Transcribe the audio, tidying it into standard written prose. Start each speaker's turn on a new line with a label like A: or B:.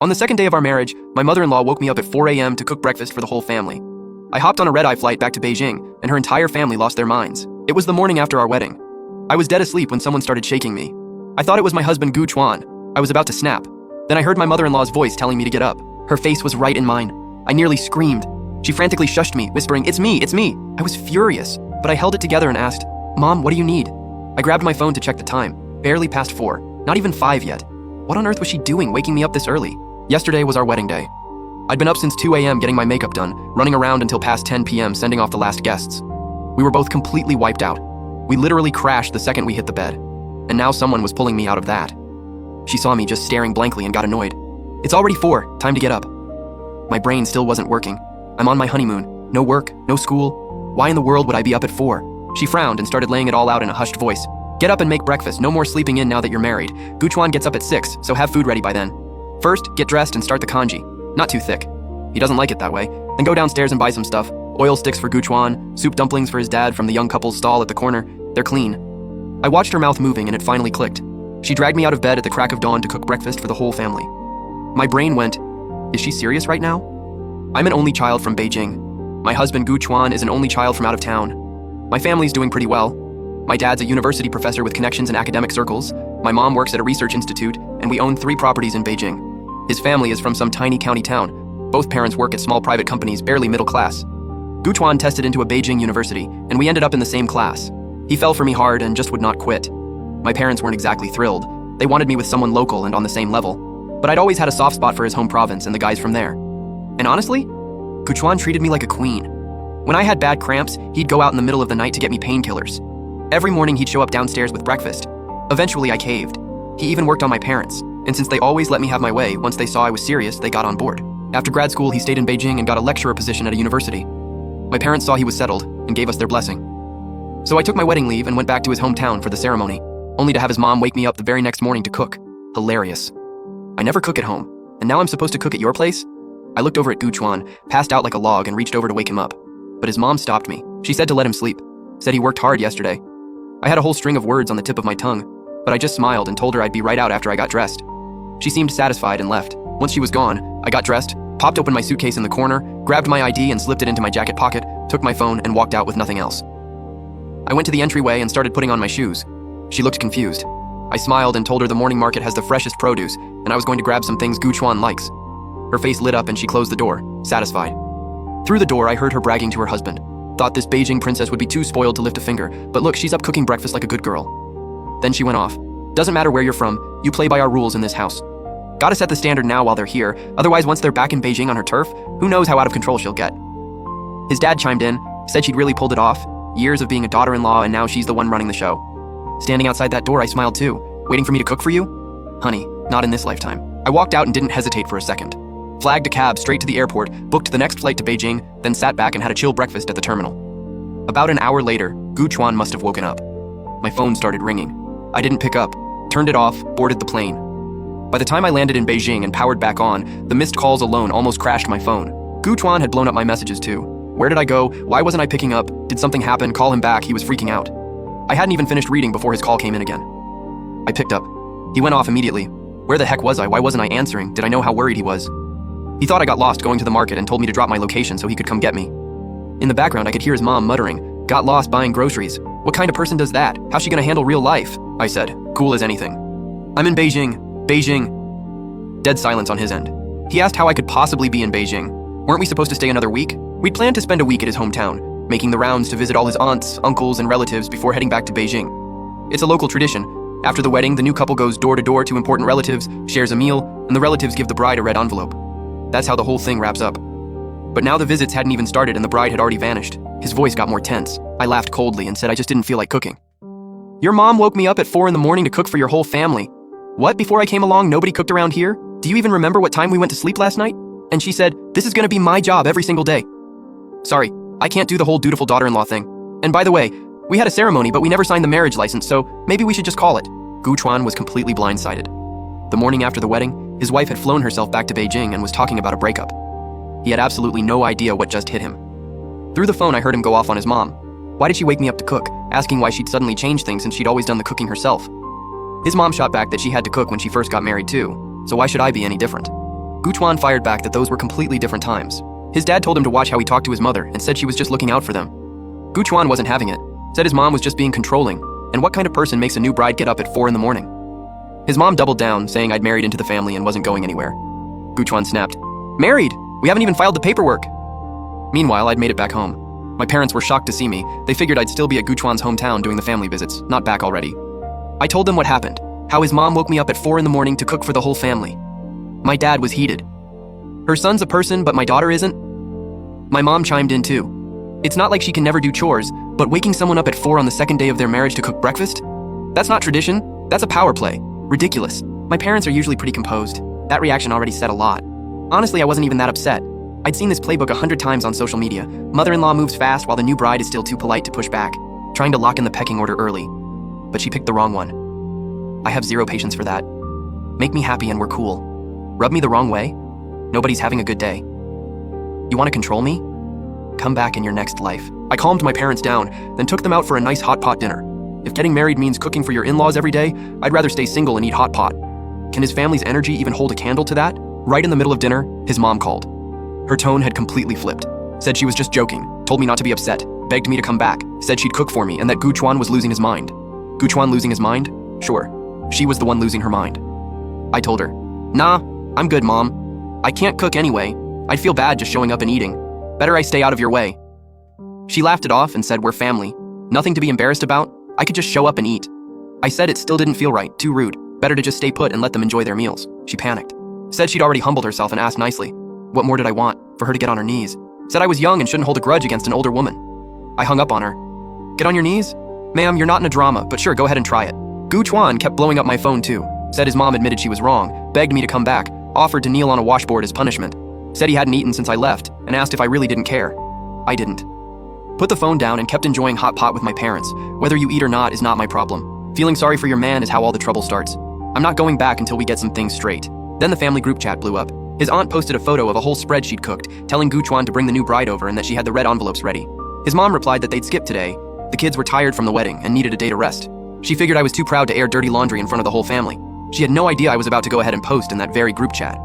A: On the second day of our marriage, my mother-in-law woke me up at 4 a.m. to cook breakfast for the whole family. I hopped on a red-eye flight back to Beijing, and her entire family lost their minds. It was the morning after our wedding. I was dead asleep when someone started shaking me. I thought it was my husband Gu Chuan. I was about to snap. Then I heard my mother-in-law's voice telling me to get up. Her face was right in mine. I nearly screamed. She frantically shushed me, whispering, "It's me, it's me." I was furious, but I held it together and asked, "Mom, what do you need?" I grabbed my phone to check the time. Barely past 4. Not even 5 yet. What on earth was she doing waking me up this early? Yesterday was our wedding day. I'd been up since 2 a.m. getting my makeup done, running around until past 10 p.m. sending off the last guests. We were both completely wiped out. We literally crashed the second we hit the bed. And now someone was pulling me out of that. She saw me just staring blankly and got annoyed. "It's already 4, time to get up." My brain still wasn't working. I'm on my honeymoon. No work, no school. Why in the world would I be up at 4? She frowned and started laying it all out in a hushed voice. "Get up and make breakfast, no more sleeping in now that you're married. Gu Chuan gets up at 6, so have food ready by then. First, get dressed and start the congee. Not too thick. He doesn't like it that way. Then go downstairs and buy some stuff. Oil sticks for Gu Chuan, soup dumplings for his dad from the young couple's stall at the corner. They're clean." I watched her mouth moving and it finally clicked. She dragged me out of bed at the crack of dawn to cook breakfast for the whole family. My brain went, is she serious right now? I'm an only child from Beijing. My husband Gu Chuan is an only child from out of town. My family's doing pretty well. My dad's a university professor with connections in academic circles. My mom works at a research institute, and we own 3 properties in Beijing. His family is from some tiny county town. Both parents work at small private companies, barely middle class. Gu Chuan tested into a Beijing university, and we ended up in the same class. He fell for me hard and just would not quit. My parents weren't exactly thrilled. They wanted me with someone local and on the same level. But I'd always had a soft spot for his home province and the guys from there. And honestly, Gu Chuan treated me like a queen. When I had bad cramps, he'd go out in the middle of the night to get me painkillers. Every morning he'd show up downstairs with breakfast. Eventually I caved. He even worked on my parents, and since they always let me have my way, once they saw I was serious, they got on board. After grad school, he stayed in Beijing and got a lecturer position at a university. My parents saw he was settled and gave us their blessing. So I took my wedding leave and went back to his hometown for the ceremony, only to have his mom wake me up the very next morning to cook. Hilarious. I never cook at home, and now I'm supposed to cook at your place? I looked over at Gu Chuan, passed out like a log, and reached over to wake him up. But his mom stopped me. She said to let him sleep. Said he worked hard yesterday. I had a whole string of words on the tip of my tongue, but I just smiled and told her I'd be right out after I got dressed. She seemed satisfied and left. Once she was gone, I got dressed, popped open my suitcase in the corner, grabbed my ID and slipped it into my jacket pocket, took my phone, and walked out with nothing else. I went to the entryway and started putting on my shoes. She looked confused. I smiled and told her the morning market has the freshest produce, and I was going to grab some things Gu Chuan likes. Her face lit up and she closed the door, satisfied. Through the door, I heard her bragging to her husband. Thought this Beijing princess would be too spoiled to lift a finger, but look, she's up cooking breakfast like a good girl. Then she went off. "Doesn't matter where you're from, you play by our rules in this house. Gotta set the standard now while they're here, otherwise once they're back in Beijing on her turf, who knows how out of control she'll get." His dad chimed in, said she'd really pulled it off. Years of being a daughter-in-law and now she's the one running the show. Standing outside that door, I smiled too. "Waiting for me to cook for you?" "Honey, not in this lifetime." I walked out and didn't hesitate for a second. Flagged a cab straight to the airport, booked the next flight to Beijing, then sat back and had a chill breakfast at the terminal. About an hour later, Gu Chuan must have woken up. My phone started ringing. I didn't pick up, turned it off, boarded the plane. By the time I landed in Beijing and powered back on, the missed calls alone almost crashed my phone. Gu Chuan had blown up my messages too. Where did I go? Why wasn't I picking up? Did something happen? Call him back. He was freaking out. I hadn't even finished reading before his call came in again. I picked up. He went off immediately. Where the heck was I? Why wasn't I answering? Did I know how worried he was? He thought I got lost going to the market and told me to drop my location so he could come get me. In the background, I could hear his mom muttering, "Got lost buying groceries. What kind of person does that? How's she gonna handle real life?" I said, cool as anything. "I'm in Beijing. Beijing." Dead silence on his end. He asked how I could possibly be in Beijing. Weren't we supposed to stay another week? We'd planned to spend a week at his hometown, making the rounds to visit all his aunts, uncles, and relatives before heading back to Beijing. It's a local tradition. After the wedding, the new couple goes door to door to important relatives, shares a meal, and the relatives give the bride a red envelope. That's how the whole thing wraps up. But now the visits hadn't even started and the bride had already vanished. His voice got more tense. I laughed coldly and said I just didn't feel like cooking. "Your mom woke me up at 4 in the morning to cook for your whole family. What, before I came along, nobody cooked around here? Do you even remember what time we went to sleep last night? And she said, this is gonna be my job every single day. Sorry, I can't do the whole dutiful daughter-in-law thing. And by the way, we had a ceremony, but we never signed the marriage license, so maybe we should just call it." Gu Chuan was completely blindsided. The morning after the wedding, his wife had flown herself back to Beijing and was talking about a breakup. He had absolutely no idea what just hit him. Through the phone, I heard him go off on his mom. Why did she wake me up to cook, asking why she'd suddenly changed things since she'd always done the cooking herself? His mom shot back that she had to cook when she first got married too, so why should I be any different? Gu Chuan fired back that those were completely different times. His dad told him to watch how he talked to his mother and said she was just looking out for them. Gu Chuan wasn't having it, said his mom was just being controlling, and what kind of person makes a new bride get up at 4 in the morning? His mom doubled down, saying I'd married into the family and wasn't going anywhere. Gu Chuan snapped, "Married? We haven't even filed the paperwork." Meanwhile, I'd made it back home. My parents were shocked to see me. They figured I'd still be at Gu Chuan's hometown doing the family visits, not back already. I told them what happened, how his mom woke me up at 4 in the morning to cook for the whole family. My dad was heated. Her son's a person, but my daughter isn't? My mom chimed in too. It's not like she can never do chores, but waking someone up at 4 on the second day of their marriage to cook breakfast? That's not tradition, that's a power play. Ridiculous. My parents are usually pretty composed. That reaction already said a lot. Honestly, I wasn't even that upset. I'd seen this playbook 100 times on social media. Mother-in-law moves fast while the new bride is still too polite to push back, trying to lock in the pecking order early. But she picked the wrong one. I have zero patience for that. Make me happy and we're cool. Rub me the wrong way? Nobody's having a good day. You want to control me? Come back in your next life. I calmed my parents down, then took them out for a nice hot pot dinner. If getting married means cooking for your in-laws every day, I'd rather stay single and eat hot pot. Can his family's energy even hold a candle to that? Right in the middle of dinner, his mom called. Her tone had completely flipped. Said she was just joking, told me not to be upset, begged me to come back, said she'd cook for me and that Gu Chuan was losing his mind. Gu Chuan losing his mind? Sure. She was the one losing her mind. I told her, "Nah, I'm good, Mom. I can't cook anyway. I'd feel bad just showing up and eating. Better I stay out of your way." She laughed it off and said we're family. Nothing to be embarrassed about. I could just show up and eat. I said it still didn't feel right, too rude. Better to just stay put and let them enjoy their meals. She panicked. Said she'd already humbled herself and asked nicely. What more did I want? For her to get on her knees. Said I was young and shouldn't hold a grudge against an older woman. I hung up on her. Get on your knees? Ma'am, you're not in a drama, but sure, go ahead and try it. Gu Chuan kept blowing up my phone too. Said his mom admitted she was wrong, begged me to come back, offered to kneel on a washboard as punishment. Said he hadn't eaten since I left, and asked if I really didn't care. I didn't. Put the phone down and kept enjoying hot pot with my parents. Whether you eat or not is not my problem. Feeling sorry for your man is how all the trouble starts. I'm not going back until we get some things straight. Then the family group chat blew up. His aunt posted a photo of a whole spread she'd cooked, telling Gu Chuan to bring the new bride over and that she had the red envelopes ready. His mom replied that they'd skip today. The kids were tired from the wedding and needed a day to rest. She figured I was too proud to air dirty laundry in front of the whole family. She had no idea I was about to go ahead and post in that very group chat.